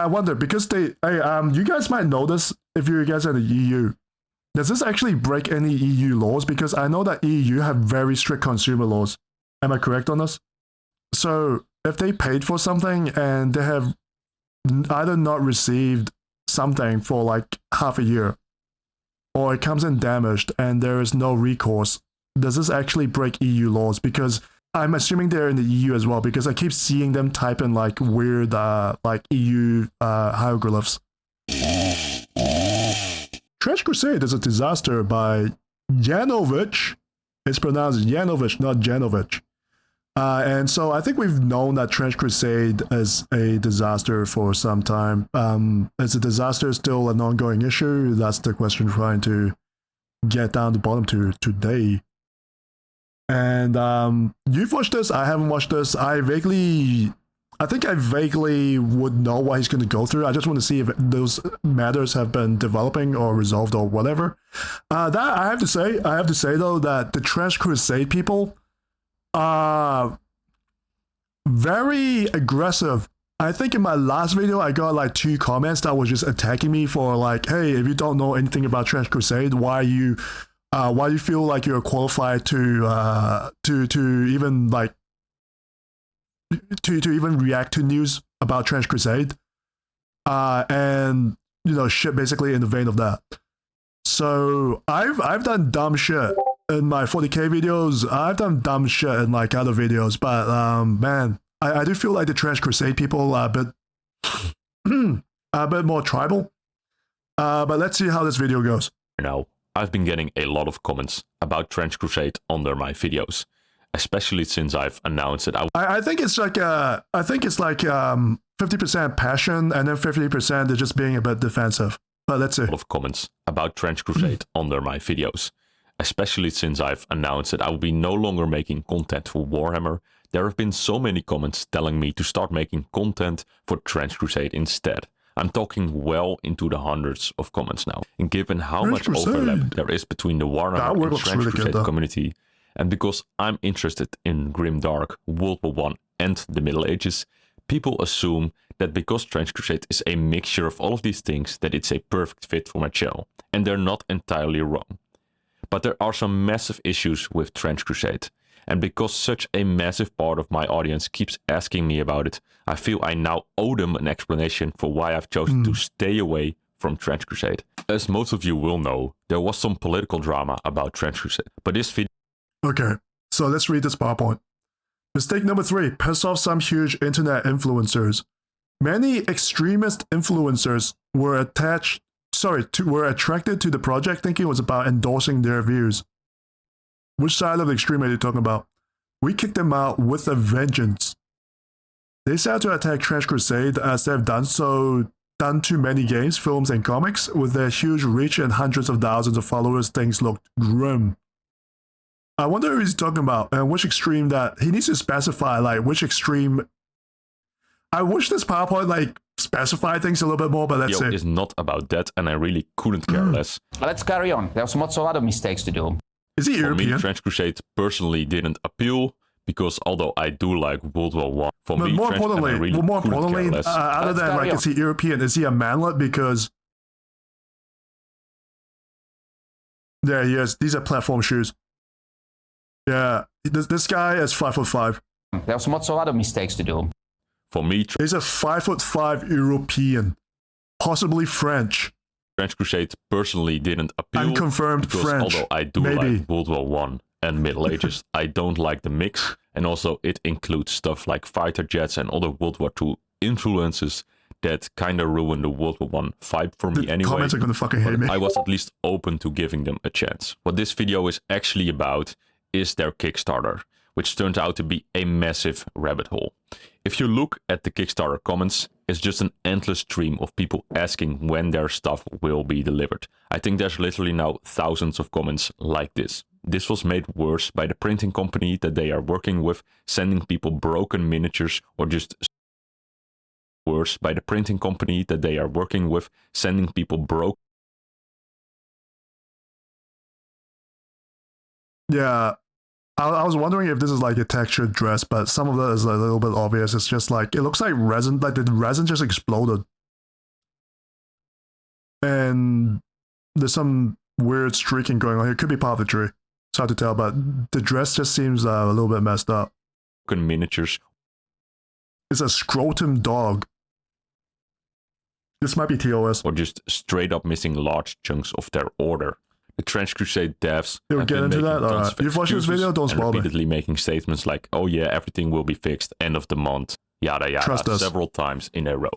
I wonder, because you guys might know this if you guys are in the EU. Does this actually break any EU laws? Because I know that EU have very strict consumer laws. Am I correct on this? So if they paid for something and they have either not received something for like half a year, or it comes in damaged and there is no recourse, does this actually break EU laws? Because I'm assuming they're in the EU as well, because I keep seeing them type in like weird like EU hieroglyphs. Trench Crusade is a disaster by Janovich. It's pronounced Janovich, not Janovich. And so I think we've known that Trench Crusade is a disaster for some time. Is a disaster still an ongoing issue? That's the question we're trying to get down the bottom to today. And you've watched this, I haven't watched this. I think I vaguely would know what he's going to go through. I just want to see if those matters have been developing or resolved or whatever. That I have to say though, that the Trench Crusade people are very aggressive. I think in my last video, I got like 2 comments that was just attacking me for like, hey, if you don't know anything about Trench Crusade, why you feel like you're qualified to even like to even react to news about Trench Crusade, and you know, shit basically in the vein of that. So I've done dumb shit in my 40k videos. I've done dumb shit in like other videos, but man, I do feel like the Trench Crusade people are a bit more tribal. But let's see how this video goes. Now, I've been getting a lot of comments about Trench Crusade under my videos, especially since I've announced that I think it's like 50% passion and then 50% is just being a bit defensive. But let's see. A lot of comments about Trench Crusade under my videos, especially since I've announced that I will be no longer making content for Warhammer. There have been so many comments telling me to start making content for Trench Crusade instead. I'm talking well into the hundreds of comments now. And given how much overlap there is between the Warhammer and Trench Crusade community, and because I'm interested in Grimdark, World War I and the Middle Ages, people assume that because Trench Crusade is a mixture of all of these things, that it's a perfect fit for my channel. And they're not entirely wrong. But there are some massive issues with Trench Crusade. And because such a massive part of my audience keeps asking me about it, I feel I now owe them an explanation for why I've chosen to stay away from Trench Crusade. As most of you will know, there was some political drama about Trench Crusade. But this video... Okay, so let's read this PowerPoint. Mistake number 3, piss off some huge internet influencers. Many extremist influencers were attracted to the project thinking it was about endorsing their views. Which side of the extreme are you talking about? We kicked them out with a vengeance. They set out to attack Trench Crusade as they've done to many games, films, and comics. With their huge reach and hundreds of thousands of followers, things looked grim. I wonder who he's talking about and which extreme that he needs to specify, like which extreme. I wish this PowerPoint like specified things a little bit more, but that's it. It's not about that, and I really couldn't care less. Let's carry on. There's lots of other mistakes to do. Is he European? For me, Trench Crusade personally didn't appeal, because although I do like World War I, for me, more importantly, other than like, is he European? Is he a manlet? Because there he is. These are platform shoes. Yeah, this guy is 5'5". There's lots of other mistakes to do. For me, he's a 5'5" European, possibly French. Trench Crusade personally didn't appeal. Unconfirmed because French. Although I do like World War I and Middle Ages, I don't like the mix. And also it includes stuff like fighter jets and other World War II influences that kind of ruin the World War I vibe for me anyway. Comments are gonna fucking hate me. I was at least open to giving them a chance. What this video is actually about is their Kickstarter, which turned out to be a massive rabbit hole. If you look at the Kickstarter comments, it's just an endless stream of people asking when their stuff will be delivered. I think there's literally now thousands of comments like this. This was made worse by the printing company that they are working with, sending people broken miniatures, or just worse by the printing company that they are working with, sending people broken. Yeah, I was wondering if this is like a textured dress, but some of that is a little bit obvious. It's just like, it looks like resin, like the resin just exploded. and there's some weird streaking going on here. It could be part of the tree. It's hard to tell, but the dress just seems a little bit messed up. Miniatures. It's a scrotum dog. This might be TOS. Or just straight up missing large chunks of their order. The Trench Crusade devs You'll have get been into making that? tons Alright. of You've watched this excuses video? Don't and spoil me. repeatedly making statements like, oh yeah, everything will be fixed end of the month, yada yada, Trust us. several times in a row.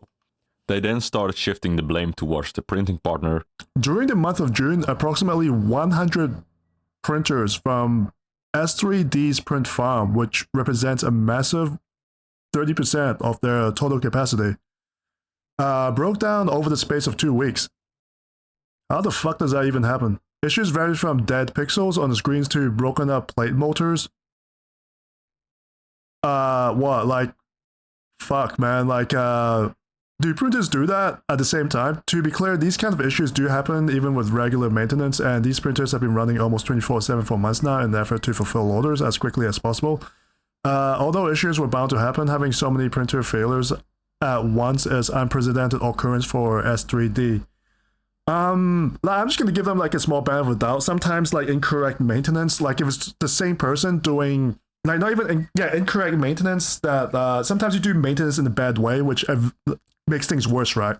They then started shifting the blame towards the printing partner. During the month of June, approximately 100 printers from S3D's print farm, which represents a massive 30% of their total capacity, broke down over the space of 2 weeks. How the fuck does that even happen? Issues vary from dead pixels on the screens to broken up plate motors. What? Like, fuck, man. Like, do printers do that at the same time? To be clear, these kind of issues do happen even with regular maintenance, and these printers have been running almost 24/7 for months now in an effort to fulfill orders as quickly as possible. Although issues were bound to happen, having so many printer failures at once is unprecedented occurrence for S3D. I'm just gonna give them like a small benefit of the doubt. Sometimes like incorrect maintenance, like if it's the same person doing like not even incorrect maintenance, that sometimes you do maintenance in a bad way, which makes things worse, right?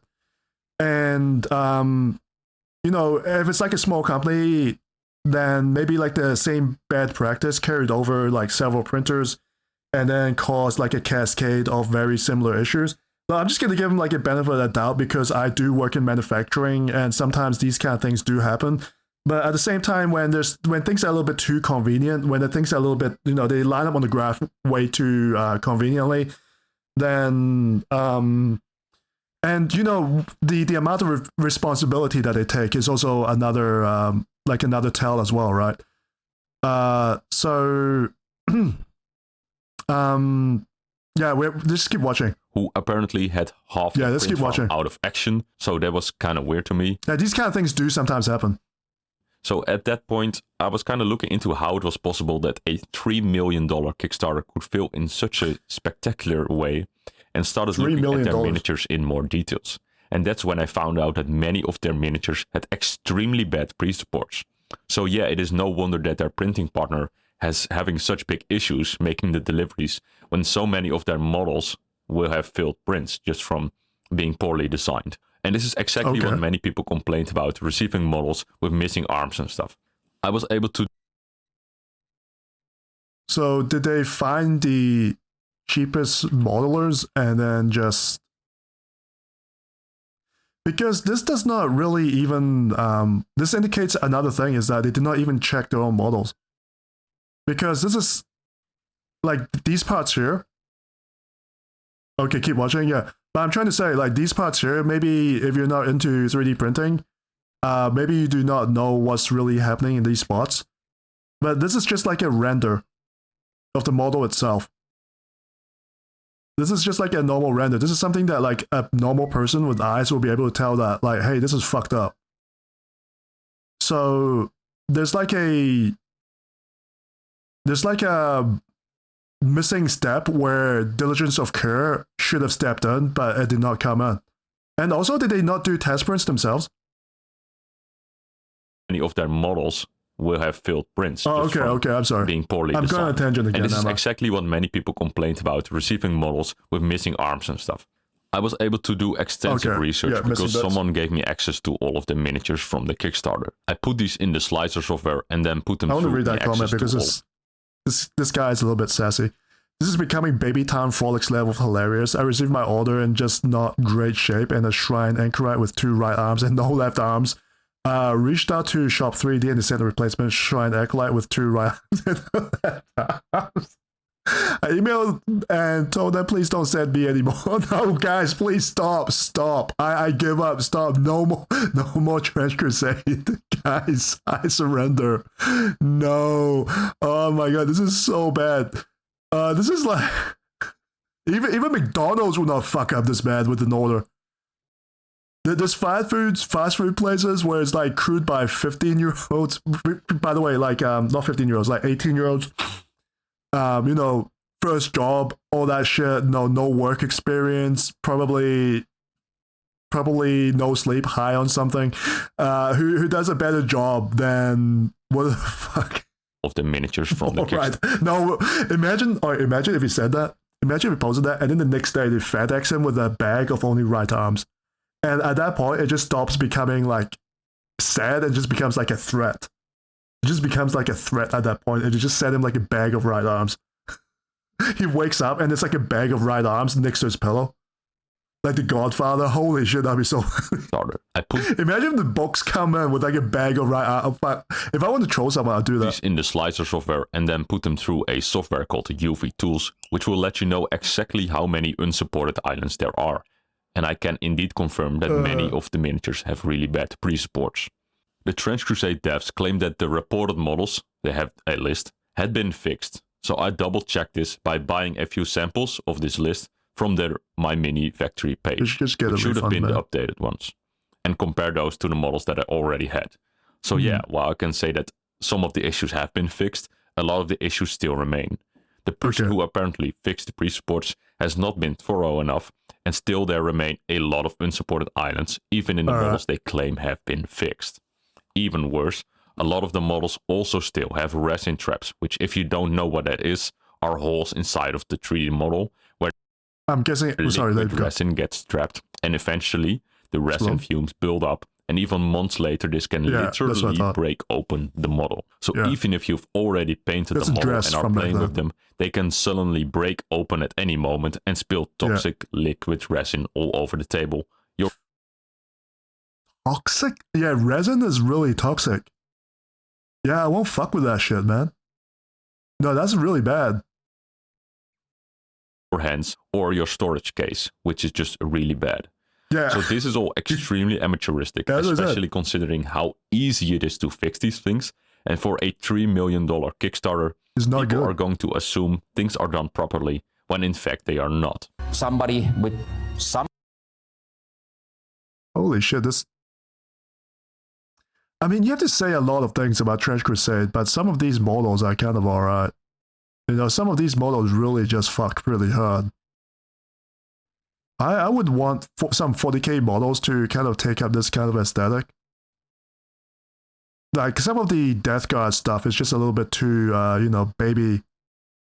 And you know, if it's like a small company, then maybe like the same bad practice carried over like several printers and then caused like a cascade of very similar issues. But I'm just going to give them like a benefit of the doubt because I do work in manufacturing and sometimes these kind of things do happen. But at the same time, when things are a little bit too convenient, when the things are a little bit, you know, they line up on the graph way too conveniently, then and you know, the amount of responsibility that they take is also another like another tell as well, right? So yeah, we just keep watching. Who apparently had half the let's print keep watching. farm out of action, so that was kind of weird to me. Yeah, these kind of things do sometimes happen. So at that point, I was kind of looking into how it was possible that a $3 million Kickstarter could fail in such a spectacular way, and started looking at their miniatures in more details. And that's when I found out that many of their miniatures had extremely bad pre-supports. So yeah, it is no wonder that their printing partner has having such big issues making the deliveries when so many of their models will have failed prints just from being poorly designed. And this is exactly what many people complained about, receiving models with missing arms and stuff. I was able to... So did they find the cheapest modelers and then just... Because this does not really even... this indicates another thing, is that they did not even check their own models. Because this is... Like, these parts here... Okay, keep watching, yeah. But I'm trying to say, like, these parts here, maybe if you're not into 3D printing, maybe you do not know what's really happening in these spots. But this is just like a render of the model itself. This is just like a normal render. This is something that, like, a normal person with eyes will be able to tell that, like, hey, this is fucked up. So, there's like a missing step where diligence of care should have stepped in, but it did not come in. And also, did they not do test prints themselves? Many of their models will have failed prints. Oh, okay, I'm sorry. Being poorly I'm designed. going on a tangent again. And this is exactly what many people complained about, receiving models with missing arms and stuff. I was able to do extensive research because someone gave me access to all of the miniatures from the Kickstarter. I put these in the slicer software and then put them through. I want to read that comment because this guy is a little bit sassy. This is becoming Baby Town Frolics level of hilarious. I received my order in just not great shape and a shrine anchorite with 2 right arms and no left arms. Reached out to Shop 3D and they sent a replacement shrine acolyte with 2 right arms and no left arms. I emailed and told them, please don't send me anymore. No, guys, please stop. I give up. Stop. No more Trench Crusade. Guys, I surrender. No. Oh my god, this is so bad. This is like even McDonald's will not fuck up this bad with an order. There's fast food places where it's like crewed by 15-year-olds. By the way, like not 15-year-olds, like 18-year-olds. You know, first job, all that shit. No work experience. Probably probably no sleep, high on something, who does a better job than what the fuck of the miniatures from the right. No, imagine if he said that. Imagine if he posted that, and then the next day they FedEx him with a bag of only right arms, and at that point it just stops becoming like sad and just becomes like a threat. It just becomes like a threat at that point, and you just send him like a bag of right arms. He wakes up and it's like a bag of right arms next to his pillow. Like the Godfather. Holy shit, that'd be so Starter. Imagine if the box come in with like a bag of right arms. If I want to troll someone, I'll do that. These in the slicer software and then put them through a software called UV Tools, which will let you know exactly how many unsupported islands there are. And I can indeed confirm that many of the miniatures have really bad pre-supports. The Trench Crusade devs claim that the reported models, they have a list, had been fixed. So I double checked this by buying a few samples of this list from their My Mini Factory page, which should have been the updated ones, and compare those to the models that I already had. So yeah, while I can say that some of the issues have been fixed, a lot of the issues still remain. The person who apparently fixed the pre-supports has not been thorough enough, and still there remain a lot of unsupported islands, even in the models they claim have been fixed. Even worse, a lot of the models also still have resin traps, which if you don't know what that is, are holes inside of the 3D model where I'm guessing resin gets trapped, and eventually the resin fumes build up, and even months later this can literally break open the model. So even if you've already painted the model and are playing with them, they can suddenly break open at any moment and spill toxic liquid resin all over the table. Toxic? Yeah, resin is really toxic. Yeah, I won't fuck with that shit, man. No, that's really bad. Your hands or your storage case, which is just really bad. Yeah. So this is all extremely amateuristic, especially considering how easy it is to fix these things. And for a $3 million Kickstarter, people are going to assume things are done properly, when in fact they are not. Somebody with some... Holy shit, this... I mean, you have to say a lot of things about Trench Crusade, but some of these models are kind of alright. You know, some of these models really just fuck really hard. I would want some 40k models to kind of take up this kind of aesthetic. Like, some of the Death Guard stuff is just a little bit too, you know, baby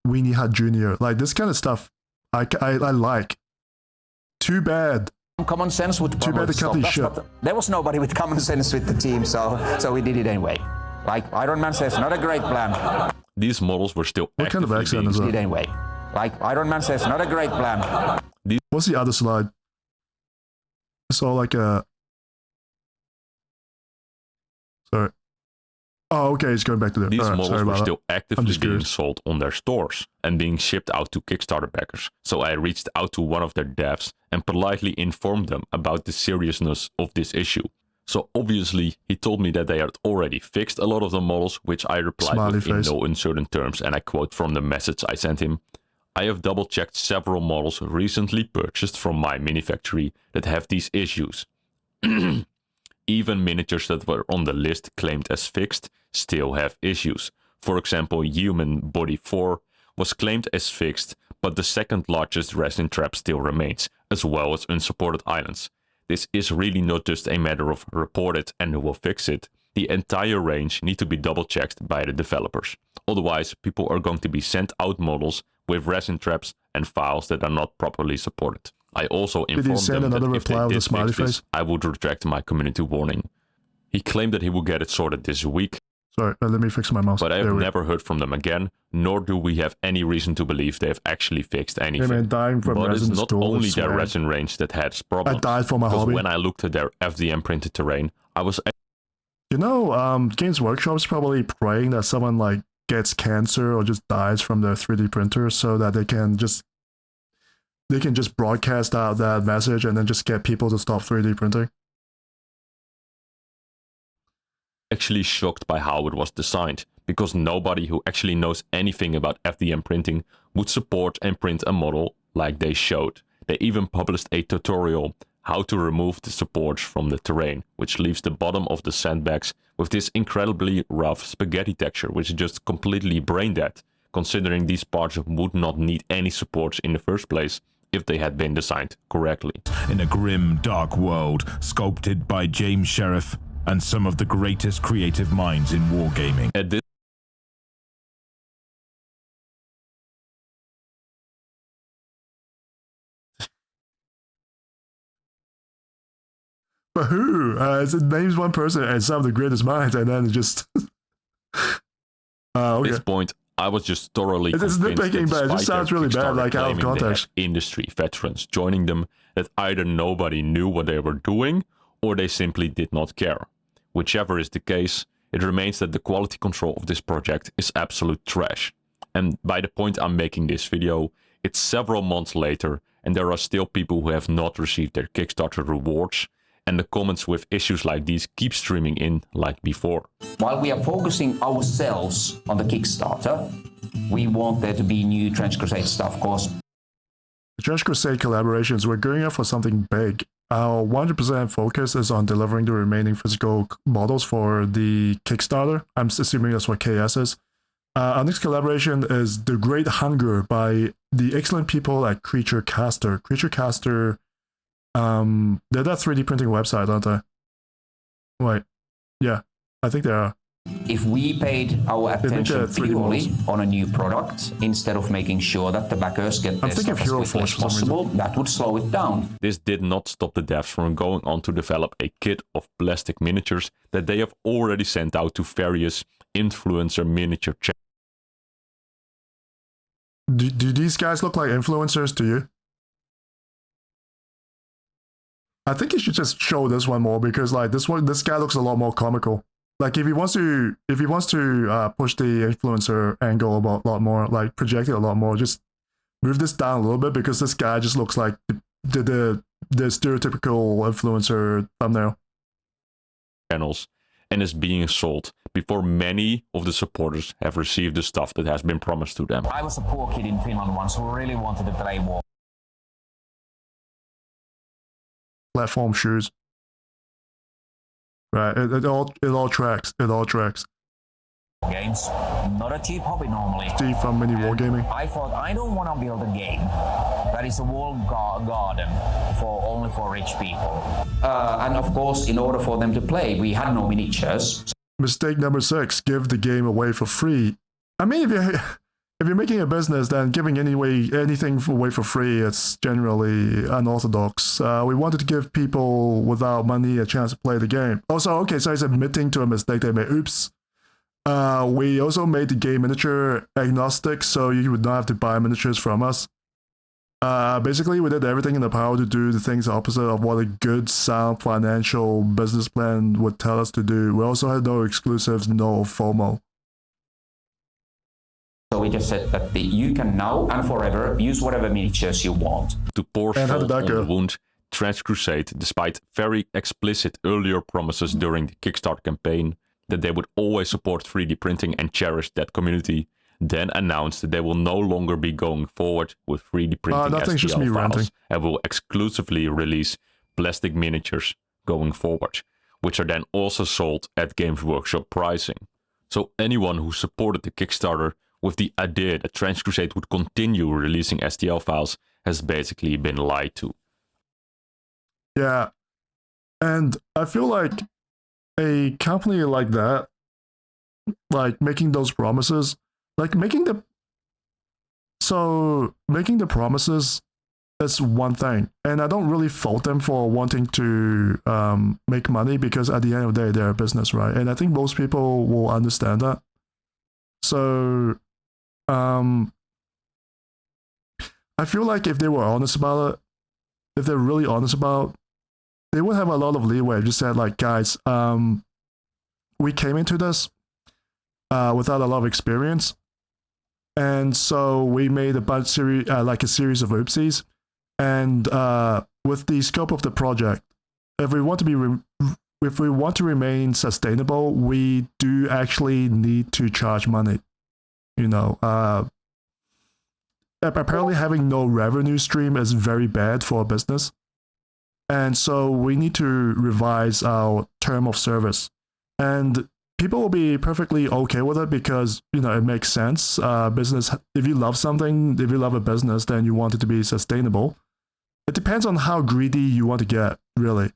Weenie Hut Jr. Like, this kind of stuff I like. Too bad. Common sense would too bad the company shit. There was nobody with common sense with the team, so we did it anyway. Like Iron Man says, not a great plan. These models were still what kind of accent is that? Did anyway. Like Iron Man says, not a great plan. What's the other slide? It's all like a... Sorry. Oh, okay, it's going back to there. These models were still actively being sold on their stores and being shipped out to Kickstarter backers. So I reached out to one of their devs and politely informed them about the seriousness of this issue. So obviously he told me that they had already fixed a lot of the models, which I replied with in no uncertain terms, and I quote from the message I sent him. I have double checked several models recently purchased from my mini factory that have these issues. Even miniatures that were on the list claimed as fixed still have issues. For example, Human Body 4 was claimed as fixed, but the second largest resin trap still remains, as well as unsupported islands. This is really not just a matter of report it and we'll fix it. The entire range need to be double checked by the developers. Otherwise, people are going to be sent out models with resin traps and files that are not properly supported. I also informed them that if they did fix this, I would retract my community warning. He claimed that he would get it sorted this week. Sorry, let me fix my mouse. But I have never heard from them again, nor do we have any reason to believe they have actually fixed anything. Hey man, dying from but it's not only their resin range that has problems. I died for my hobby. When I looked at their FDM printed terrain, I was... You know, Games Workshop is probably praying that someone like gets cancer or just dies from their 3D printer so that they can just broadcast out that message and then just get people to stop 3D printing. Actually shocked by how it was designed, because nobody who actually knows anything about FDM printing would support and print a model like they showed. They even published a tutorial how to remove the supports from the terrain, which leaves the bottom of the sandbags with this incredibly rough spaghetti texture, which is just completely brain dead, considering these parts would not need any supports in the first place. if they had been designed correctly. In a grim, dark world sculpted by James Sheriff and some of the greatest creative minds in wargaming. At this But who? It names one person and some of the greatest minds, and then it just. Okay. this point, I was just thoroughly It's convinced nitpicking, but that it just despite sounds their really bad, Kickstarter like out of claiming they had context. industry veterans joining them, that either nobody knew what they were doing or they simply did not care. Whichever is the case, it remains that the quality control of this project is absolute trash. And by the point I'm making this video, it's several months later and there are still people who have not received their Kickstarter rewards, and the comments with issues like these keep streaming in like before. While we are focusing ourselves on the Kickstarter, we want there to be new Trench Crusade stuff, of course. The Trench Crusade collaborations, we're going out for something big. Our 100% focus is on delivering the remaining physical models for the Kickstarter. I'm assuming that's what KS is. Our next collaboration is The Great Hunger by the excellent people at Creature Caster. Creature Caster, they're that 3D printing website, aren't they? Wait, yeah, I think they are. If we paid our They make attention 3D purely models. on a new product, instead of making sure that the backers get their thinking stuff of as Hero quickly Forge as for some reason. possible, that would slow it down. This did not stop the devs from going on to develop a kit of plastic miniatures that they have already sent out to various influencer miniature channels. Do these guys look like influencers to you? I think you should just show this one more, because like this guy looks a lot more comical. Like if he wants to push the influencer angle a lot more, like project it a lot more, just move this down a little bit, because this guy just looks like the stereotypical influencer thumbnail. Channels and is being sold before many of the supporters have received the stuff that has been promised to them. I was a poor kid in Finland once who really wanted to play war Platform shoes. Right, it all tracks. It all tracks. games. Not a cheap hobby normally. Steve from Mini Wargaming. I thought, I don't want to build a game that is a walled garden only for rich people. And of course, in order for them to play, we had no miniatures. Mistake number 6: give the game away for free. I mean, if you're making a business, then giving anything away for free, it's generally unorthodox. We wanted to give people without money a chance to play the game. Also, okay, so he's admitting to a mistake they made. Oops. We also made the game miniature agnostic, so you would not have to buy miniatures from us. Basically, we did everything in the power to do the things opposite of what a good, sound financial business plan would tell us to do. We also had no exclusives, no FOMO. So we just said that you can now and forever use whatever miniatures you want. To pour And how did salt that on go? the wound, Trench Crusade, despite very explicit earlier promises during the Kickstarter campaign that they would always support 3D printing and cherish that community, then announced that they will no longer be going forward with 3D printing nothing's just me STL ranting. files and will exclusively release plastic miniatures going forward, which are then also sold at Games Workshop pricing. So anyone who supported the Kickstarter with the idea that Trench Crusade would continue releasing STL files has basically been lied to. Yeah. And I feel like a company like that, like making those promises, like making the promises is one thing. And I don't really fault them for wanting to make money, because at the end of the day, they're a business, right? And I think most people will understand that. So I feel like if they were honest about it, if they're really honest about it, they would have a lot of leeway. Just said, like, guys, we came into this without a lot of experience, and so we made a series of oopsies. And with the scope of the project, if we want to remain sustainable, we do actually need to charge money. You know, apparently having no revenue stream is very bad for a business. And so we need to revise our term of service. And people will be perfectly okay with it, because, you know, it makes sense. Business, if you love something, if you love a business, then you want it to be sustainable. It depends on how greedy you want to get, really.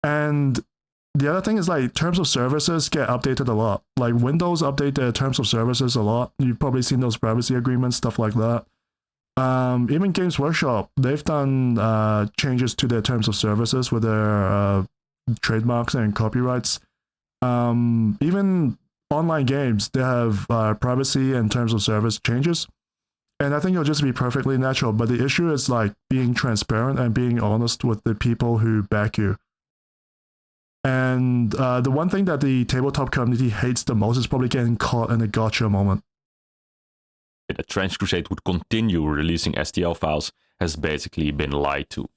And the other thing is like terms of services get updated a lot. Like Windows update their terms of services a lot. You've probably seen those privacy agreements, stuff like that. Even Games Workshop, they've done changes to their terms of services with their trademarks and copyrights. Even online games, they have privacy and terms of service changes. And I think it'll just be perfectly natural. But the issue is like being transparent and being honest with the people who back you. And the one thing that the tabletop community hates the most is probably getting caught in a gotcha moment. That Trench Crusade would continue releasing STL files has basically been lied to.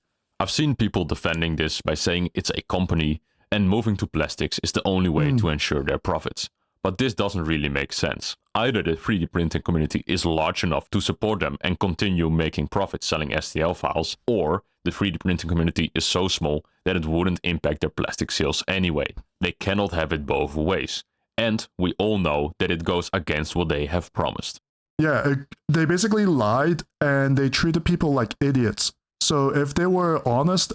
I've seen people defending this by saying it's a company and moving to plastics is the only way to ensure their profits. But this doesn't really make sense. Either the 3D printing community is large enough to support them and continue making profits selling STL files, or the 3D printing community is so small that it wouldn't impact their plastic sales anyway. They cannot have it both ways. And we all know that it goes against what they have promised. Yeah, they basically lied and they treated people like idiots. So if they were honest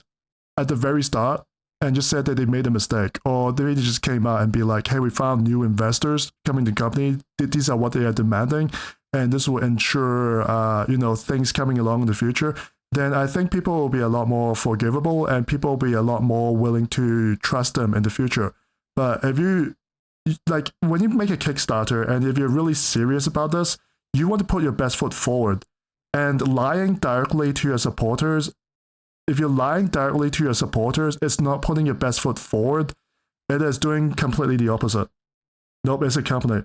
at the very start and just said that they made a mistake, or they just came out and be like, hey, we found new investors coming to the company, these are what they are demanding, and this will ensure, things coming along in the future, then I think people will be a lot more forgivable and people will be a lot more willing to trust them in the future. But if when you make a Kickstarter and if you're really serious about this, you want to put your best foot forward. And lying directly to your supporters, if you're lying directly to your supporters, it's not putting your best foot forward. It is doing completely the opposite. Nope, it's a company.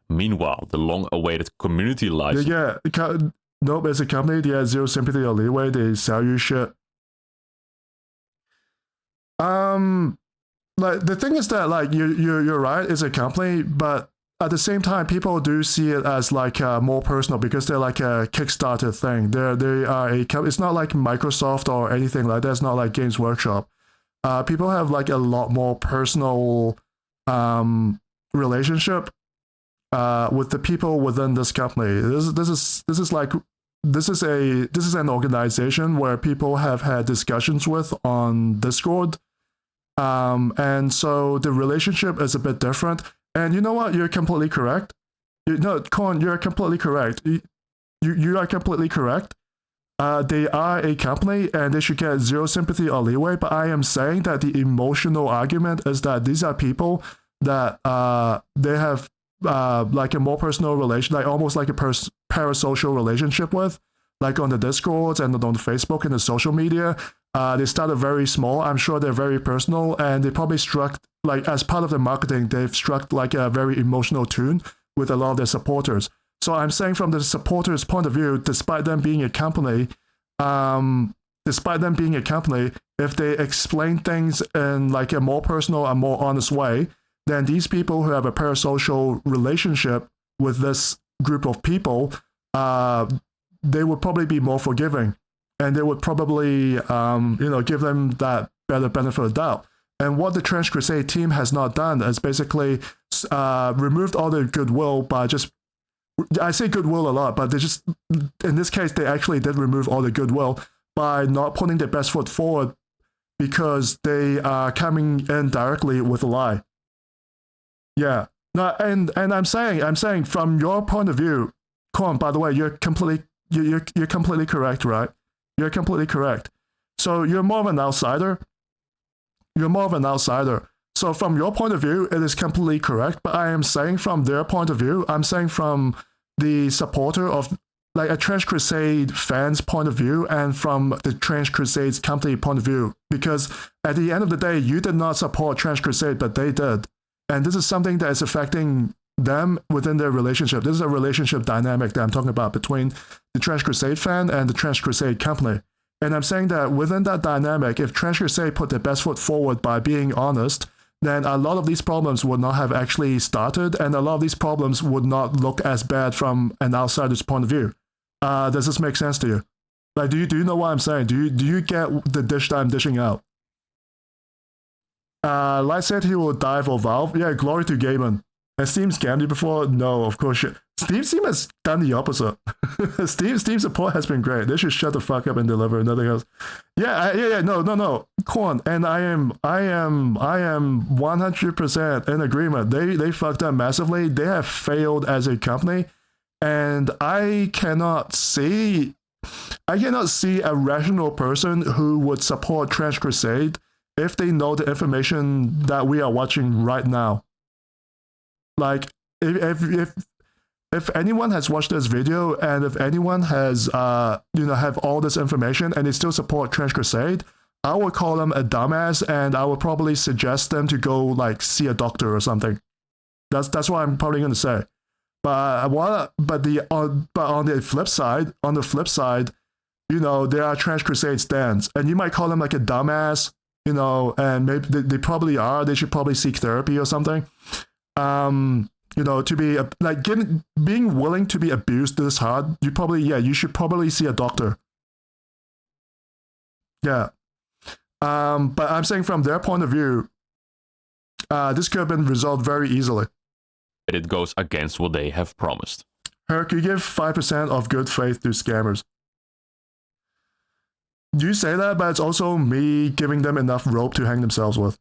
Meanwhile, the long-awaited community license... Nope, it's a company. They have zero sympathy or leeway. They sell you shit. The thing is that you're right, it's a company, but at the same time, people do see it as more personal because they're like a Kickstarter thing. They are a company. It's not like Microsoft or anything like that. It's not like Games Workshop. People have a lot more personal relationship with the people within this company. This is an organization where people have had discussions with on Discord. And so the relationship is a bit different. And you know what? You're completely correct. Corn, you're completely correct. You are completely correct. They are a company and they should get zero sympathy or leeway. But I am saying that the emotional argument is that these are people that they have a more personal relation, almost like a parasocial relationship with, on the Discords and on the Facebook and the social media. They started very small. I'm sure they're very personal, and they probably struck, as part of the marketing, they've struck a very emotional tune with a lot of their supporters. So I'm saying from the supporters' point of view, despite them being a company, if they explain things in a more personal and more honest way, then these people who have a parasocial relationship with this group of people, they would probably be more forgiving. And they would probably, give them that better benefit of the doubt. And what the Trench Crusade team has not done is basically removed all the goodwill by just, I say goodwill a lot, but they just, in this case, they actually did remove all the goodwill by not putting their best foot forward because they are coming in directly with a lie. Yeah. No, and I'm saying from your point of view, Korn, by the way, you're completely correct, right? You're completely correct. So you're more of an outsider. So from your point of view, it is completely correct. But I am saying from their point of view, I'm saying from the supporter of a Trench Crusade fan's point of view and from the Trench Crusade's company point of view. Because at the end of the day, you did not support Trench Crusade, but they did. And this is something that is affecting them within their relationship. This is a relationship dynamic that I'm talking about between the Trench Crusade fan and the Trench Crusade company. And I'm saying that within that dynamic, if Trench Crusade put their best foot forward by being honest, then a lot of these problems would not have actually started, and a lot of these problems would not look as bad from an outsider's point of view. Does this make sense to you? Do you know what I'm saying? Do you get the dish that I'm dishing out? Light said he will die for Valve. Yeah, glory to Gaiman. Has Steam scammed you before? No, of course. Steam has done the opposite. Steam support has been great. They should shut the fuck up and deliver. Nothing else. Yeah. No. Corn. And I am 100% in agreement. They fucked up massively. They have failed as a company, and I cannot see a rational person who would support Trench Crusade if they know the information that we are watching right now. Like, if anyone has watched this video and if anyone has, have all this information and they still support Trench Crusade, I would call them a dumbass and I would probably suggest them to go like see a doctor or something. That's what I'm probably going to say. But on the flip side, there are Trench Crusade stands, and you might call them like a dumbass, and maybe they probably are. They should probably seek therapy or something. To be being willing to be abused this hard, you should probably see a doctor. Yeah. But I'm saying from their point of view, this could have been resolved very easily. It goes against what they have promised. Herc, you give 5% of good faith to scammers. You say that, but it's also me giving them enough rope to hang themselves with.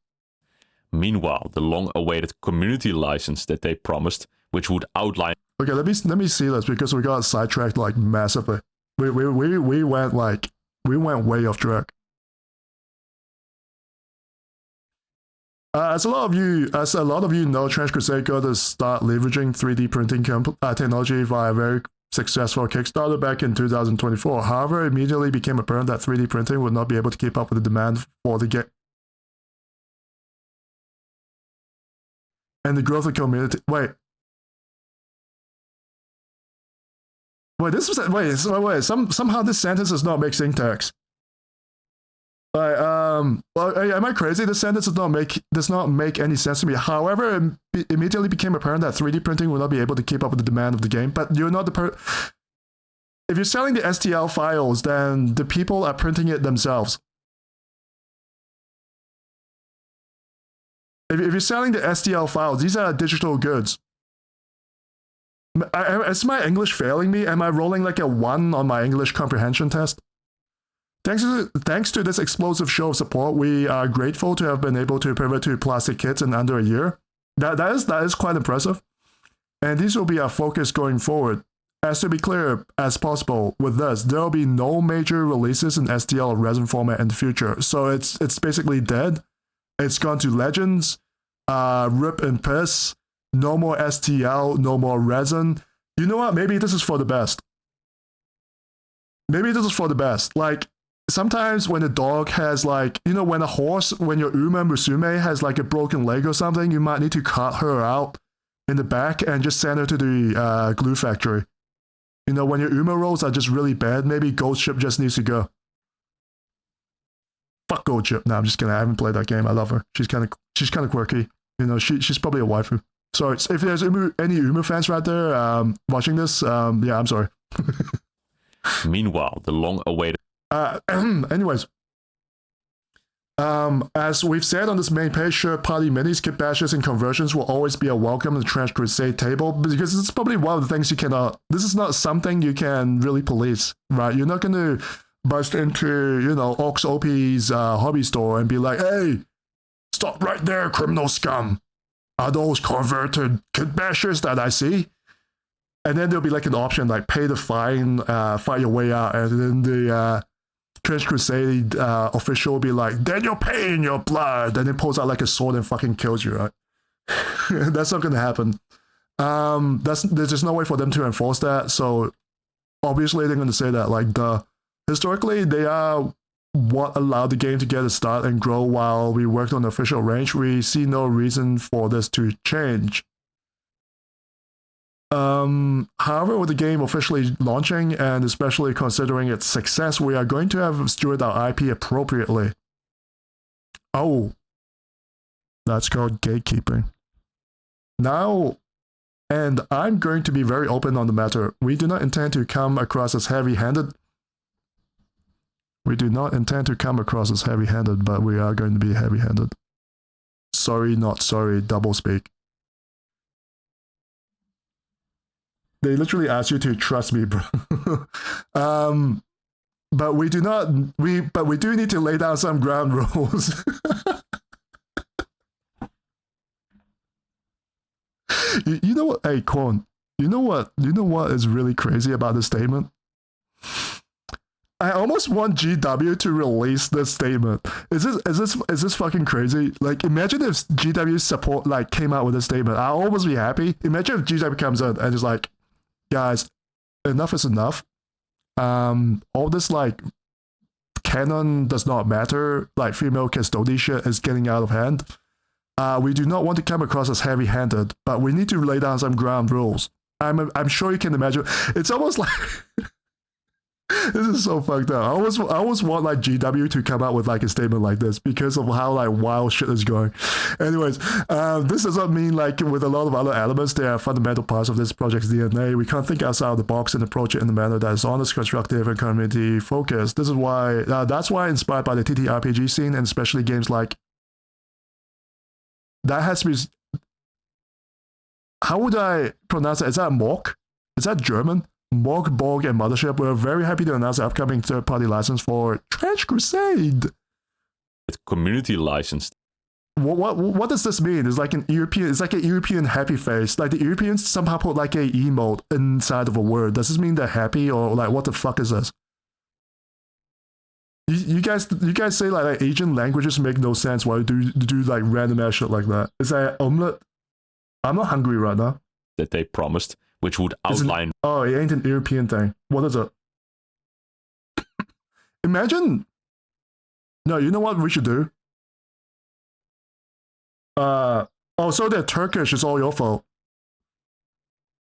Meanwhile, the long-awaited community license that they promised, which would outline... Okay, let me see this, because we got sidetracked like massively. We went way off track. As a lot of you know, Trench Crusade got to start leveraging 3D printing technology via a very successful Kickstarter back in 2024. However, it immediately became apparent that 3D printing would not be able to keep up with the demand for the game and the growth of the community. Somehow this sentence does not make syntax. Am I crazy? This sentence does not make any sense to me. However, it immediately became apparent that 3D printing will not be able to keep up with the demand of the game. But you're not if you're selling the STL files, then the people are printing it themselves. If you're selling the STL files, these are digital goods. Is my English failing me? Am I rolling like a 1 on my English comprehension test? Thanks to this explosive show of support, we are grateful to have been able to pivot to plastic kits in under a year. That is quite impressive. And these will be our focus going forward. As to be clear as possible with this, there will be no major releases in STL or resin format in the future. So it's basically dead. It's gone to Legends, rip and piss, no more STL, no more resin. You know what? Maybe this is for the best. Like, sometimes when a dog has when your Uma Musume has like a broken leg or something, you might need to cut her out in the back and just send her to the glue factory. When your Uma rolls are just really bad, maybe Ghost Ship just needs to go. Fuck Ghost Ship. No, I'm just kidding. I haven't played that game. I love her. She's kind of quirky. She's probably a waifu. Sorry, if there's any Uma fans right there watching this, yeah, I'm sorry. Meanwhile, the long-awaited... Anyways, as we've said on this main page, shirt party minis, kit bashes, and conversions will always be a welcome in the Trench Crusade table, because it's probably one of the things you cannot... This is not something you can really police, right? You're not going to bust into, Ox OP's hobby store and be like, hey, stop right there, criminal scum. Are those converted kit bashers that I see? And then there'll be like an option like pay the fine, fight your way out, and then the Trench Crusade official will be like, then you're paying your blood, and it pulls out like a sword and fucking kills you, right? That's not gonna happen. There's just no way for them to enforce that, so obviously they're gonna say that, like, historically they are what allowed the game to get a start and grow while we worked on the official range. We see no reason for this to change. However, with the game officially launching, and especially considering its success, we are going to have steward our IP appropriately. Oh, that's called gatekeeping. Now, and I'm going to be very open on the matter, we do not intend to come across as heavy-handed. We do not intend to come across as heavy-handed, but we are going to be heavy-handed. Sorry, not sorry, double speak. They literally ask you to trust me, bro. But we do not. But we do need to lay down some ground rules. You know what? Hey, Quan. You know what? You know what is really crazy about this statement? I almost want GW to release this statement. Is this fucking crazy? Like, imagine if GW support like came out with a statement. I'll almost be happy. Imagine if GW comes in and is like, guys, enough is enough. All this like canon does not matter. Like female custody shit is getting out of hand. We do not want to come across as heavy-handed, but we need to lay down some ground rules. I'm sure you can imagine. It's almost like this is so fucked up. I always want like GW to come out with like a statement like this because of how like wild shit is going. Anyways, this does not mean like with a lot of other elements, they are fundamental parts of this project's DNA. We can't think outside of the box and approach it in a manner that is honest, constructive, and community focused. This is why that's why inspired by the TTRPG scene and especially games like that has to be. How would I pronounce it? Is that Mork? Is that German? Mork, Borg, and Mothership. We're very happy to announce the upcoming third-party license for Trench Crusade. It's community licensed. What does this mean? It's like an European. It's like a European happy face. Like the Europeans somehow put like a emote inside of a word. Does this mean they're happy or like what the fuck is this? You guys say like Asian languages make no sense. Why do like random ass shit like that? Is that omelette? I'm not hungry right now. That they promised, which would outline. It ain't an European thing. What is it? Imagine. No, you know what we should do? So they're Turkish. It's all your fault.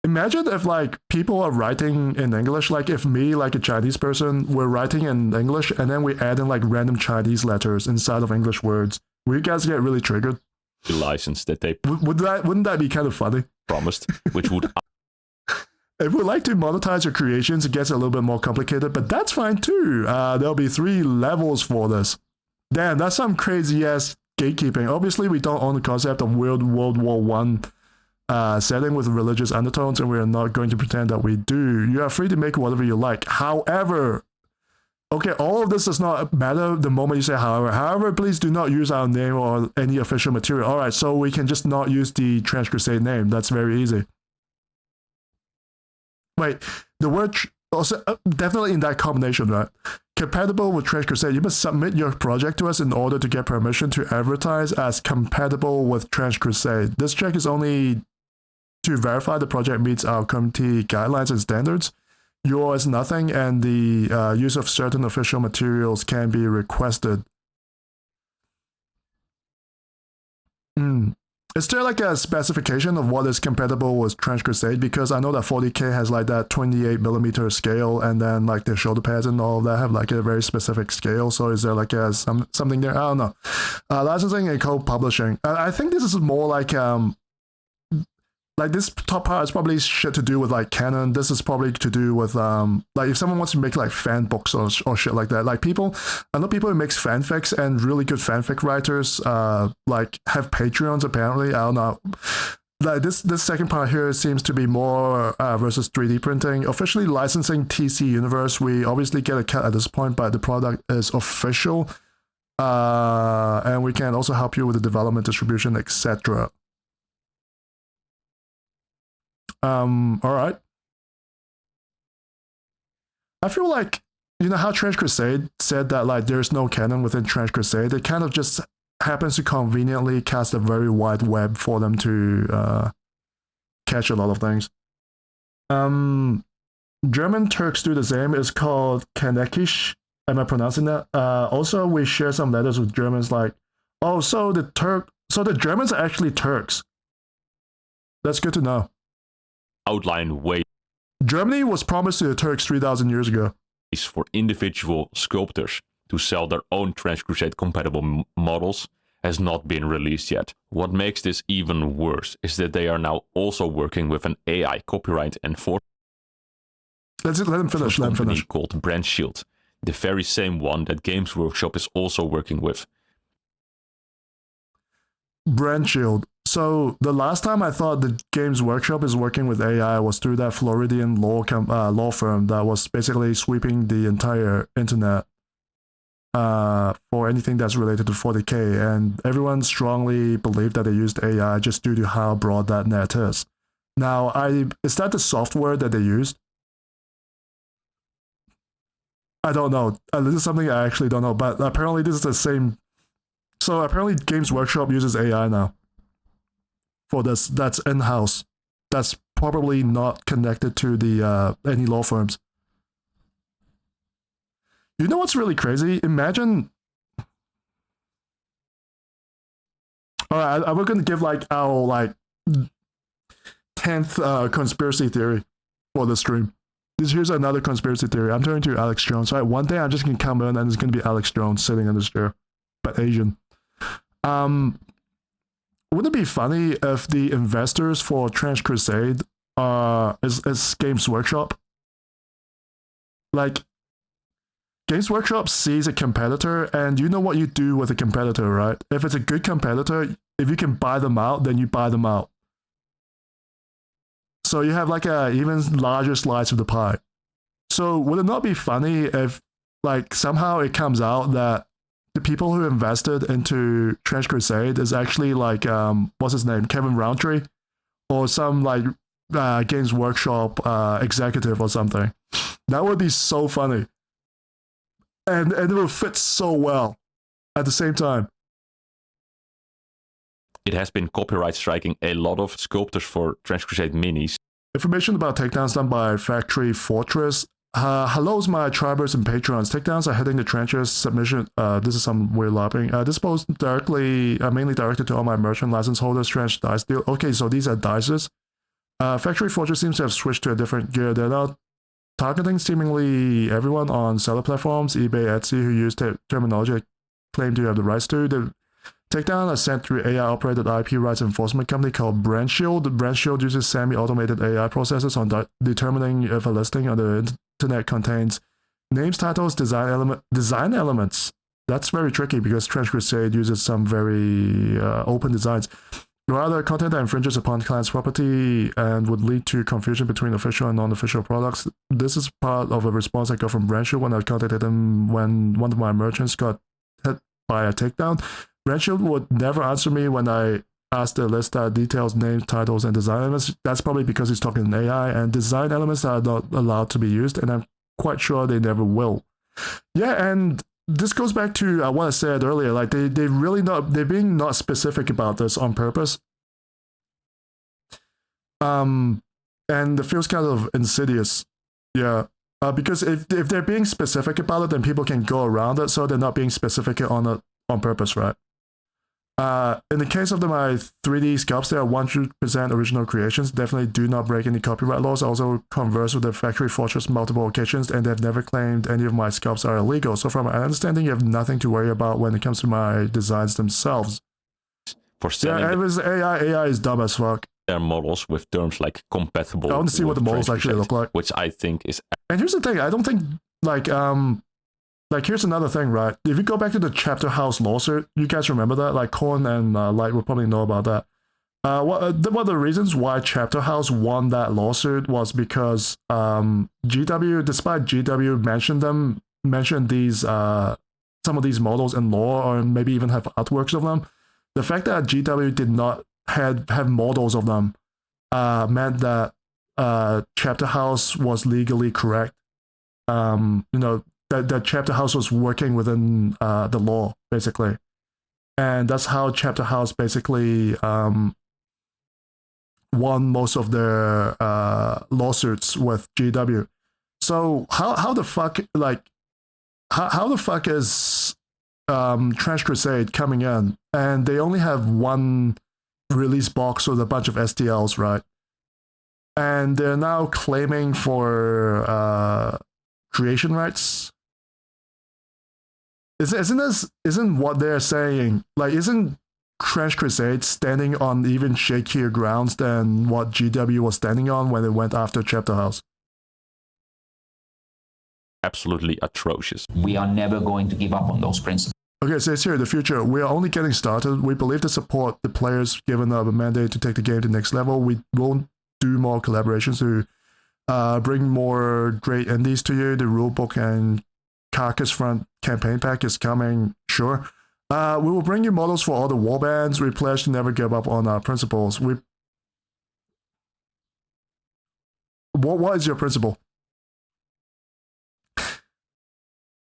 Imagine if like people are writing in English, like if me, like a Chinese person, were writing in English, and then we add in like random Chinese letters inside of English words. Will you guys get really triggered? The license that they wouldn't that be kind of funny? Promised, which would. If we like to monetize your creations, it gets a little bit more complicated, but that's fine too. There'll be 3 levels for this. Damn, that's some crazy ass gatekeeping. Obviously, we don't own the concept of World War One setting with religious undertones, and we are not going to pretend that we do. You are free to make whatever you like. However, okay, all of this does not matter the moment you say however. However, please do not use our name or any official material. All right, so we can just not use the Trench Crusade name. That's very easy. Wait, the word also definitely in that combination, right? Compatible with Trench Crusade. You must submit your project to us in order to get permission to advertise as compatible with Trench Crusade. This check is only to verify the project meets our community guidelines and standards. Yours nothing, and the use of certain official materials can be requested. Is there like a specification of what is compatible with Trench Crusade? Because I know that 40K has like that 28mm scale, and then like the shoulder pads and all of that have like a very specific scale. So is there like a something there? I don't know. Licensing and co-publishing. I think this is more like this top part is probably shit to do with like canon. This is probably to do with like if someone wants to make like fan books or shit like that. Like I know people who makes fanfics, and really good fanfic writers like have Patreons apparently. I don't know. Like this second part here seems to be more versus 3D printing. Officially licensing TC Universe. We obviously get a cut at this point, but the product is official. And we can also help you with the development, distribution, etc. All right. I feel like, you know how Trench Crusade said that like there's no canon within Trench Crusade? It kind of just happens to conveniently cast a very wide web for them to catch a lot of things. German Turks do the same. It's called Kanekish. Am I pronouncing that? Also, we share some letters with Germans like, oh, so the Germans are actually Turks. That's good to know. Outline ways Germany was promised to the Turks 3,000 years ago. For individual sculptors to sell their own Trench Crusade compatible models has not been released yet. What makes this even worse is that they are now also working with an AI copyright enforcement. Let him finish. Called Brand Shield, the very same one that Games Workshop is also working with. Brand Shield. So the last time I thought the Games Workshop is working with AI was through that Floridian law firm that was basically sweeping the entire internet for anything that's related to 40K, and everyone strongly believed that they used AI just due to how broad that net is. Now, is that the software that they used? I don't know. This is something I actually don't know, but apparently this is the same. So apparently Games Workshop uses AI now for this. That's in-house. That's probably not connected to the any law firms. You know what's really crazy? Imagine. All right, we're gonna give like our 10th conspiracy theory for the stream. Here's another conspiracy theory. I'm turning to Alex Jones. Right, one day I'm just gonna come in and it's gonna be Alex Jones sitting in this chair, but Asian. Wouldn't it be funny if the investors for Trench Crusade is Games Workshop? Like, Games Workshop sees a competitor, and you know what you do with a competitor, right? If it's a good competitor, if you can buy them out, then you buy them out. So you have like a even larger slice of the pie. So would it not be funny if like somehow it comes out that the people who invested into Trench Crusade is actually like what's his name, Kevin Roundtree, or some like Games Workshop executive or something? That would be so funny, and it will fit so well at the same time. It has been copyright striking a lot of sculptors for Trench Crusade minis. Information about takedowns done by Factory Fortress. Hello's my tribers and patrons. Takedowns are hitting the trenches. Submission. This is some weird lapping. This post directly, mainly directed to all my merchant license holders. Trench dice deal. Okay, so these are dices. Factory Fortress seems to have switched to a different gear. They're now targeting seemingly everyone on seller platforms, eBay, Etsy, who use terminology claim to have the rights to. The takedown is sent through AI-operated IP rights enforcement company called BrandShield. BrandShield uses semi-automated AI processes on determining if a listing on the internet contains names, titles, design elements. That's very tricky because Trench Crusade uses some very open designs. Rather, content that infringes upon client's property and would lead to confusion between official and non-official products. This is part of a response I got from BrandShield when I contacted them when one of my merchants got hit by a takedown. BrandShield would never answer me when I asked the list that details names, titles, and design elements. That's probably because he's talking in AI, and design elements are not allowed to be used, and I'm quite sure they never will. Yeah, and this goes back to what I said earlier. Like they're being not specific about this on purpose. And it feels kind of insidious. Yeah. Because if they're being specific about it, then people can go around it, so they're not being specific on it on purpose, right? In the case of my 3D sculpts, they are 100% original creations. Definitely do not break any copyright laws. I also conversed with the Factory Fortress multiple occasions, and they've never claimed any of my sculpts are illegal. So from my understanding, you have nothing to worry about when it comes to my designs themselves. For selling if it's AI is dumb as fuck. Their models with terms like compatible. I want to see what the models actually look like. Which I think is... And here's the thing, I don't think, here's another thing, right? If you go back to the Chapter House lawsuit, you guys remember that? Like, Korn and Light will probably know about that. One of the reasons why Chapter House won that lawsuit was because GW, despite GW mentioned these some of these models in lore, or maybe even have artworks of them, the fact that GW did not have models of them meant that Chapter House was legally correct. That Chapter House was working within the law, basically. And that's how Chapter House basically won most of their lawsuits with GW. So how the fuck, how the fuck is Trench Crusade coming in and they only have one release box with a bunch of STLs, right? And they're now claiming for creation rights. Isn't what they're saying, isn't Trench Crusade standing on even shakier grounds than what GW was standing on when it went after Chapter House? Absolutely atrocious. We are never going to give up on those principles. Okay, so it's here in the future. We are only getting started. We believe to support the players given a mandate to take the game to the next level. We won't do more collaborations to bring more great indies to you. The rulebook and Carcass Front campaign pack is coming, sure. We will bring you models for all the warbands. We pledge to never give up on our principles. What is your principle?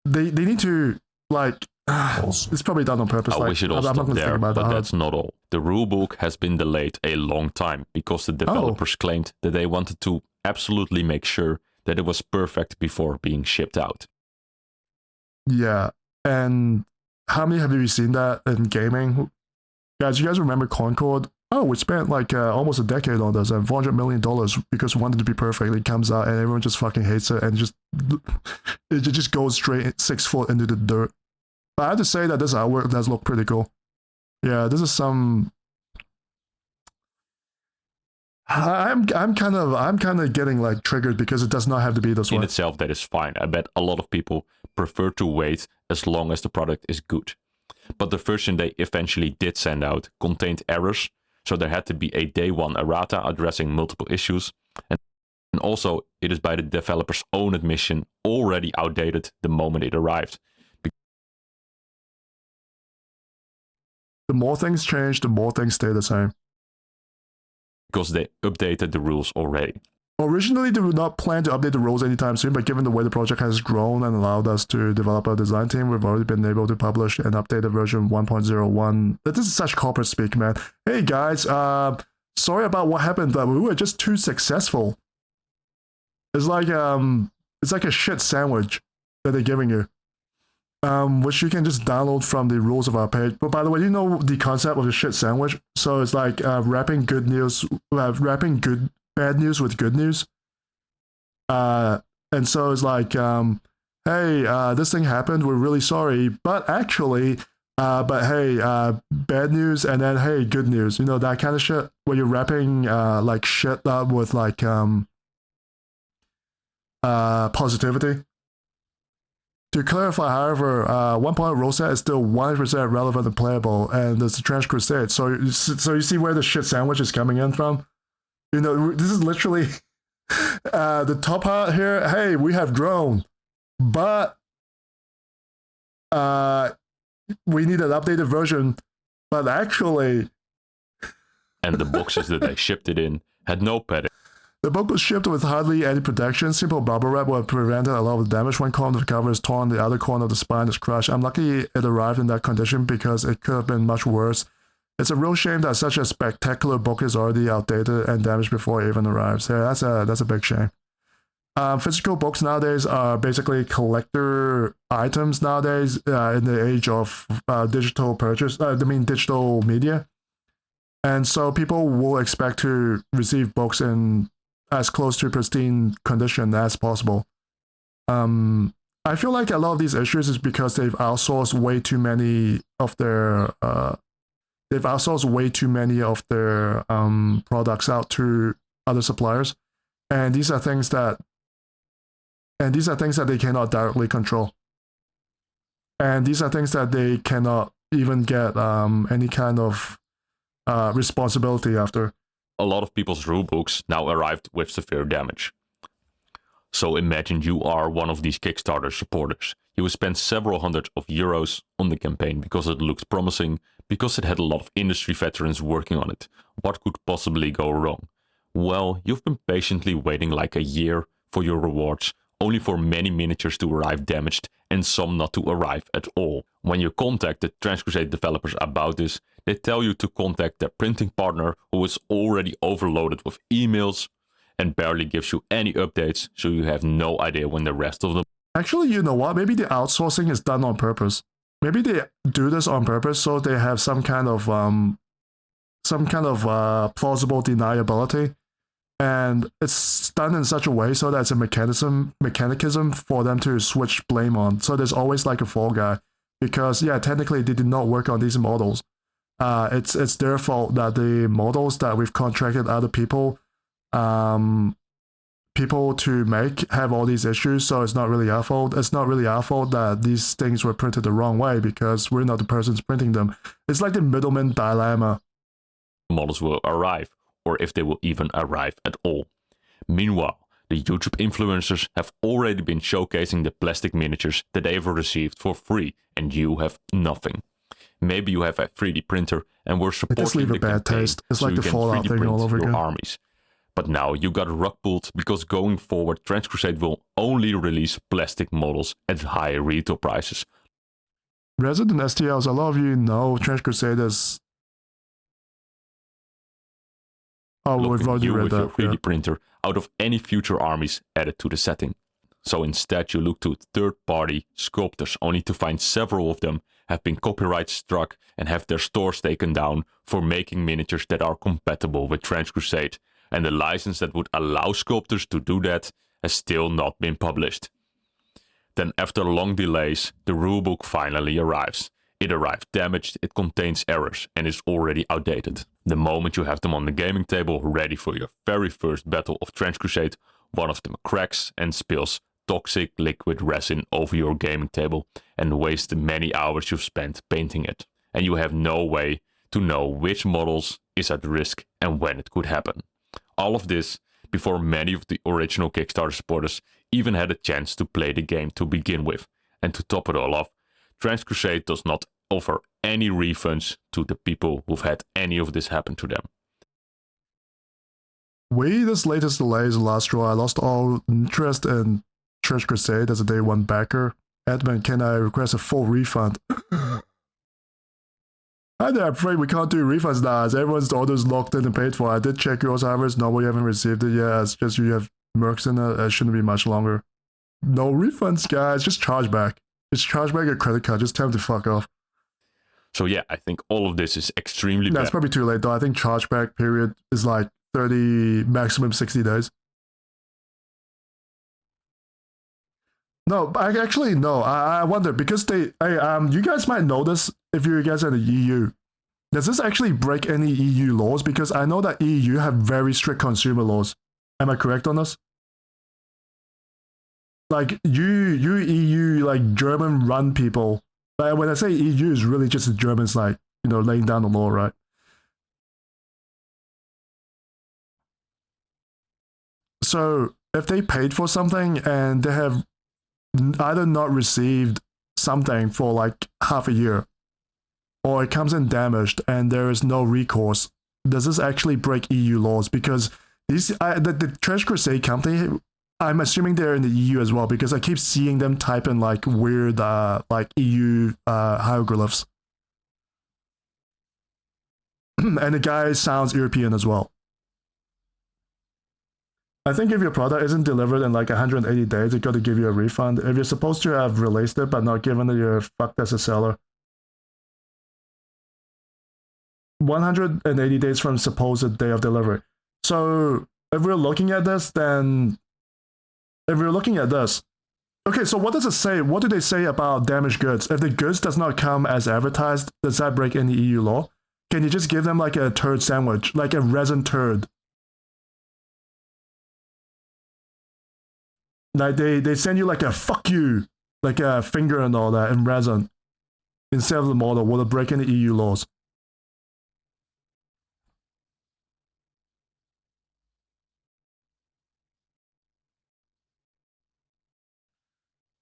They need to, like, it's probably done on purpose. I wish it all stopped there, but that's not all. The rulebook has been delayed a long time because the developers claimed that they wanted to absolutely make sure that it was perfect before being shipped out. Yeah, and how many have you seen that in gaming? Guys, you guys remember Concord? Oh, we spent like almost a decade on this and $400 million because we wanted it to be perfect. It comes out and everyone just fucking hates it and it just goes straight 6 foot into the dirt. But I have to say that this artwork does look pretty cool. Yeah, this is some. I'm kind of getting like triggered because it does not have to be this way. In itself, that is fine. I bet a lot of people prefer to wait as long as the product is good. But the version they eventually did send out contained errors, so there had to be a day one errata addressing multiple issues. And also, it is by the developer's own admission already outdated the moment it arrived. The more things change, the more things stay the same. Because they updated the rules already. Originally, they would not plan to update the rules anytime soon, but given the way the project has grown and allowed us to develop our design team, we've already been able to publish an updated version 1.01. This is such corporate speak, man. Hey guys, sorry about what happened, but we were just too successful. It's like a shit sandwich that they're giving you. Which you can just download from the rules of our page. But by the way, you know the concept of the shit sandwich? So it's like wrapping bad news with good news. And so it's like, hey, this thing happened, we're really sorry, but actually, bad news, and then, hey, good news. You know, that kind of shit, where you're wrapping like shit up with like positivity. To clarify, however, 1.0 rule set is still 100% relevant and playable, and it's the Trench Crusade. So you see where the shit sandwich is coming in from? You know, this is literally the top part here. Hey, we have grown, but we need an updated version. But actually... And the boxes that they shipped it in had no padding. The book was shipped with hardly any protection. Simple bubble wrap would have prevented a lot of damage. One corner of the cover is torn, the other corner of the spine is crushed. I'm lucky it arrived in that condition because it could have been much worse. It's a real shame that such a spectacular book is already outdated and damaged before it even arrives. Yeah, that's a big shame. Physical books nowadays are basically collector items nowadays in the age of digital media. And so people will expect to receive books in as close to pristine condition as possible. I feel like a lot of these issues is because they've outsourced way too many of their products out to other suppliers, and these are things that they cannot directly control, and these are things that they cannot even get any kind of responsibility after. A lot of people's rulebooks now arrived with severe damage. So imagine you are one of these Kickstarter supporters. You will spend several hundred of euros on the campaign because it looked promising, because it had a lot of industry veterans working on it. What could possibly go wrong? Well, you've been patiently waiting like a year for your rewards, only for many miniatures to arrive damaged and some not to arrive at all. When you contact the Trench Crusade developers about this, they tell you to contact their printing partner, who is already overloaded with emails and barely gives you any updates, so you have no idea when the rest of them... Actually, you know what? Maybe the outsourcing is done on purpose. Maybe they do this on purpose so they have some kind of plausible deniability, and it's done in such a way so that it's a mechanism for them to switch blame on. So there's always like a fall guy, because yeah, technically they did not work on these models. It's their fault that the models that we've contracted other people people to make have all these issues, so it's not really our fault. It's not really our fault that these things were printed the wrong way because we're not the persons printing them. It's like the middleman dilemma. Models will arrive, or if they will even arrive at all. Meanwhile, the YouTube influencers have already been showcasing the plastic miniatures that they have received for free, and you have nothing. Maybe you have a 3D printer and were supporting just leave the a bad campaign taste. It's so like you the can Fallout 3D thing print all over your again. armies. But now you got rug pulled because going forward, Trench Crusade will only release plastic models at higher retail prices. Resident STLs, a lot of you know Trench Crusade is... Oh, we've Blocking already you read with your that. 3D Yeah. printer out of any future armies added to the setting. So instead you look to third-party sculptors, only to find several of them have been copyright struck and have their stores taken down for making miniatures that are compatible with Trench Crusade. And the license that would allow sculptors to do that has still not been published. Then after long delays, the rulebook finally arrives. It arrived damaged, it contains errors, and is already outdated. The moment you have them on the gaming table ready for your very first battle of Trench Crusade, one of them cracks and spills toxic liquid resin over your gaming table and wastes the many hours you've spent painting it. And you have no way to know which models is at risk and when it could happen. All of this before many of the original Kickstarter supporters even had a chance to play the game to begin with. And to top it all off, Trench Crusade does not offer any refunds to the people who've had any of this happen to them. With this latest delay is the last straw. I lost all interest in Trench Crusade as a day one backer. Edmund, can I request a full refund? I'm afraid we can't do refunds now as everyone's orders locked in and paid for. I did check yours, however. No, we haven't received it yet. It's just you have mercs in it. It shouldn't be much longer. No refunds, guys. Just charge back. Just charge back your credit card. Just tell them to fuck off. So yeah, I think all of this is extremely bad. That's probably too late though. I think chargeback period is like 30, maximum 60 days. No, I wonder because you guys might know this if you guys are in the EU. Does this actually break any EU laws? Because I know that EU have very strict consumer laws. Am I correct on this? Like you EU, like German run people. Like when I say EU, is really just the Germans, like, you know, laying down the law, right? So if they paid for something and they have either not received something for like half a year, or it comes in damaged and there is no recourse, does this actually break EU laws? Because the Trench Crusade company, I'm assuming they're in the EU as well because I keep seeing them type in like weird like EU hieroglyphs. And the guy sounds European as well. I think if your product isn't delivered in like 180 days, they got to give you a refund. If you're supposed to have released it but not given it, you're fucked as a seller. 180 days from supposed day of delivery. So if we're looking at this, then okay, so what does it say? What do they say about damaged goods? If the goods does not come as advertised, does that break any EU law? Can you just give them like a turd sandwich, like a resin turd? Like they send you like a fuck you, like a finger and all that in resin instead of the model. Will it break any EU laws?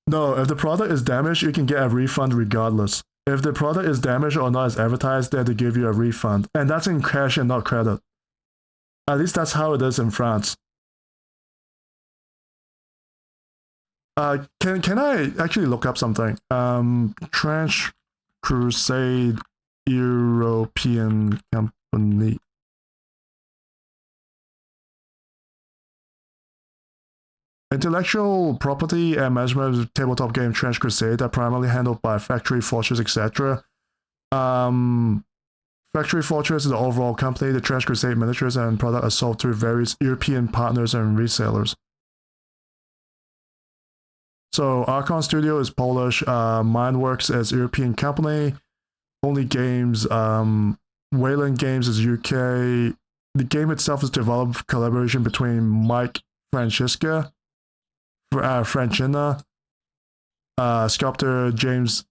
No, if the product is damaged, you can get a refund regardless. If the product is damaged or not as advertised, they have to give you a refund. And that's in cash and not credit. At least that's how it is in France. Can I actually look up something? Trench Crusade European Company. Intellectual property and management of tabletop game Trench Crusade are primarily handled by Factory Fortress, etc. Factory Fortress is the overall company. The Trench Crusade miniatures and products are sold through various European partners and resellers. So Archon Studio is Polish, Mindworks is European company, Only Games, Wayland Games is UK. The game itself is developed in collaboration between Mike Francisca, Franchina, sculptor James.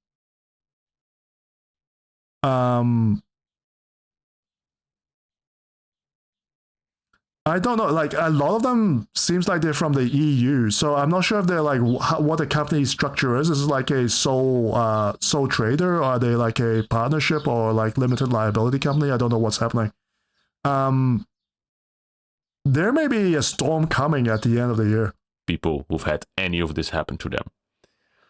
I don't know. Like a lot of them seems like they're from the EU, so I'm not sure if they're like what the company structure is. Is it like a sole trader, or are they like a partnership or like limited liability company? I don't know what's happening. There may be a storm coming at the end of the year. People who've had any of this happen to them.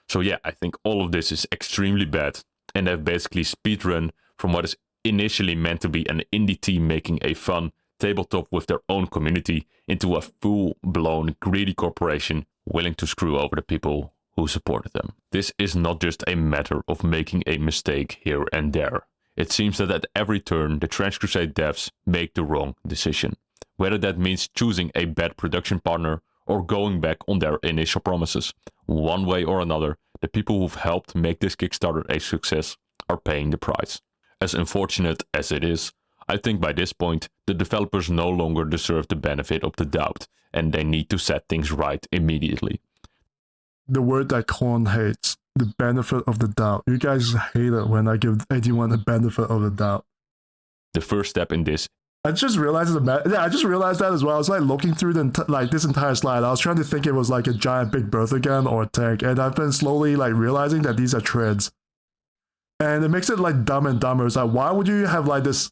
So yeah, I think all of this is extremely bad, and they've basically speedrun from what is initially meant to be an indie team making a fun tabletop with their own community into a full-blown greedy corporation willing to screw over the people who supported them. This is not just a matter of making a mistake here and there. It seems that at every turn the Trench Crusade devs make the wrong decision. Whether that means choosing a bad production partner or going back on their initial promises. One way or another, the people who've helped make this Kickstarter a success are paying the price. As unfortunate as it is, I think by this point, the developers no longer deserve the benefit of the doubt, and they need to set things right immediately. The word that Korn hates, the benefit of the doubt. You guys hate it when I give anyone the benefit of the doubt. The first step in this. I just realized I just realized that as well. I was like looking through this entire slide. I was trying to think it was like a giant Big Bertha gun or a tank, and I've been slowly like realizing that these are treads. And it makes it like dumb and dumber. It's like, why would you have like this?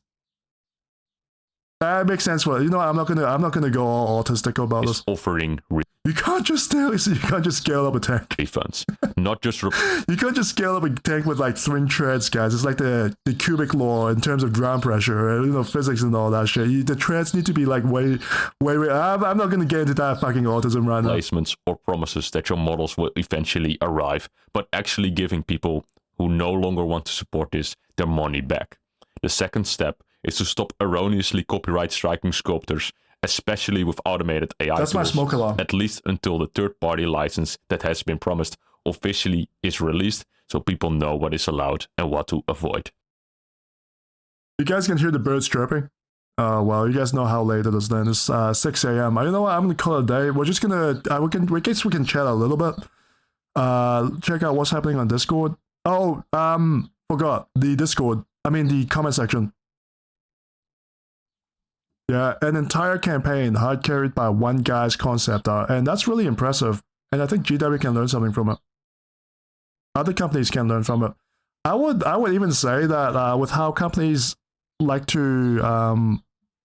That makes sense for it. You know, I'm not gonna go all autistic about this. Offering you can't just scale up a tank. Refunds, not just you can't just scale up a tank with like string treads, guys. It's like the cubic law in terms of ground pressure, you know, physics and all that shit. The treads need to be like way. I'm not gonna get into that fucking autism right now. Placements or promises that your models will eventually arrive, but actually giving people who no longer want to support this their money back. The second step is to stop erroneously copyright striking sculptors, especially with automated AI That's tools, my smoke alarm. at least until the third-party license that has been promised officially is released, so people know what is allowed and what to avoid. You guys can hear the birds chirping? Well, you guys know how late it is then. It's 6 a.m. You know what? I'm going to call it a day. We're just going to, we can chat a little bit. Check out what's happening on Discord. Oh, forgot. The comment section. Yeah, an entire campaign hard carried by one guy's concept art, and that's really impressive. And I think GW can learn something from it. Other companies can learn from it. I would even say that with how companies like to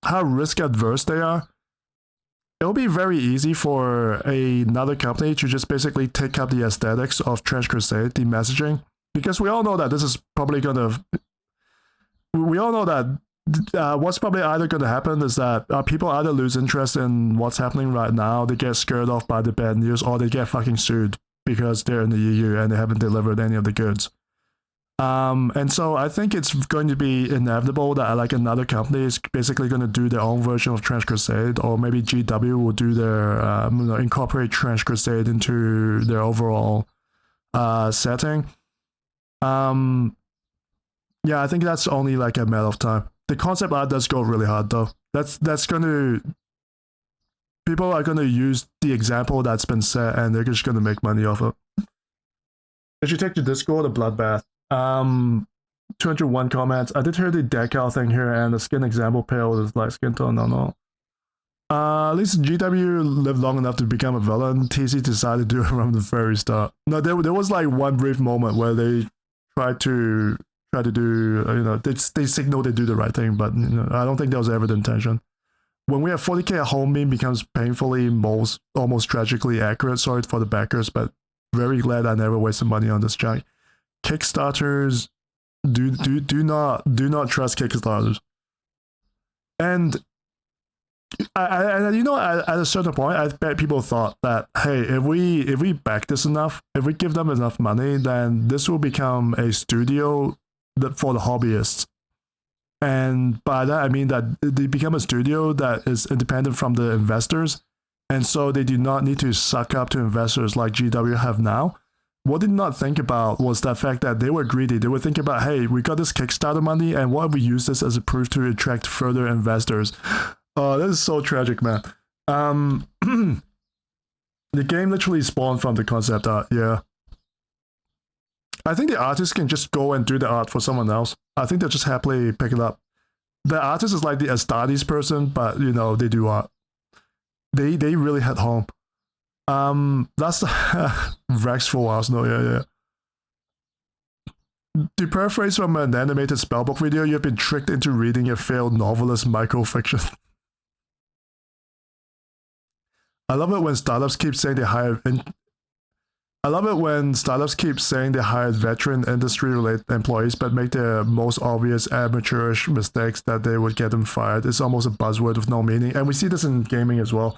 how risk adverse they are, it'll be very easy for another company to just basically take up the aesthetics of Trench Crusade, the messaging, because we all know that this is probably gonna. We all know that. What's probably either going to happen is that people either lose interest in what's happening right now, they get scared off by the bad news, or they get fucking sued because they're in the EU and they haven't delivered any of the goods. And so I think it's going to be inevitable that like another company is basically going to do their own version of Trench Crusade, or maybe GW will do their incorporate Trench Crusade into their overall setting. Yeah, I think that's only like a matter of time. The concept art does go really hard though. That's gonna, people are gonna use the example that's been set and they're just gonna make money off it. If you take the Discord, a bloodbath. 201 comments. I did hear the decal thing here, and the skin example pale is light skin tone. No. At least GW lived long enough to become a villain. TC decided to do it from the very start. No, there was like one brief moment where they tried to do, they signal they do the right thing, but I don't think that was ever the intention. When we have 40k at home meme becomes painfully almost tragically accurate. Sorry for the backers, but very glad I never wasted money on this junk. Kickstarters, do not trust Kickstarters. And at a certain point, I bet people thought that, hey, if we back this enough, if we give them enough money, then this will become a studio for the hobbyists. And by that I mean that they become a studio that is independent from the investors, and so they do not need to suck up to investors like GW have now. What they did not think about was the fact that they were greedy. They would think about, hey, we got this Kickstarter money, and what if we use this as a proof to attract further investors? Oh, this is so tragic, man. The game literally spawned from the concept art, yeah. I think the artist can just go and do the art for someone else. I think they'll just happily pick it up. The artist is like the Astartes person, but you know, they do art. They really hit home. That's Rex for Wiles, no, yeah. To paraphrase from an animated spellbook video, you've been tricked into reading a failed novelist microfiction. I love it when startups keep saying they hired veteran industry-related employees, but make the most obvious amateurish mistakes that they would get them fired. It's almost a buzzword with no meaning, and we see this in gaming as well.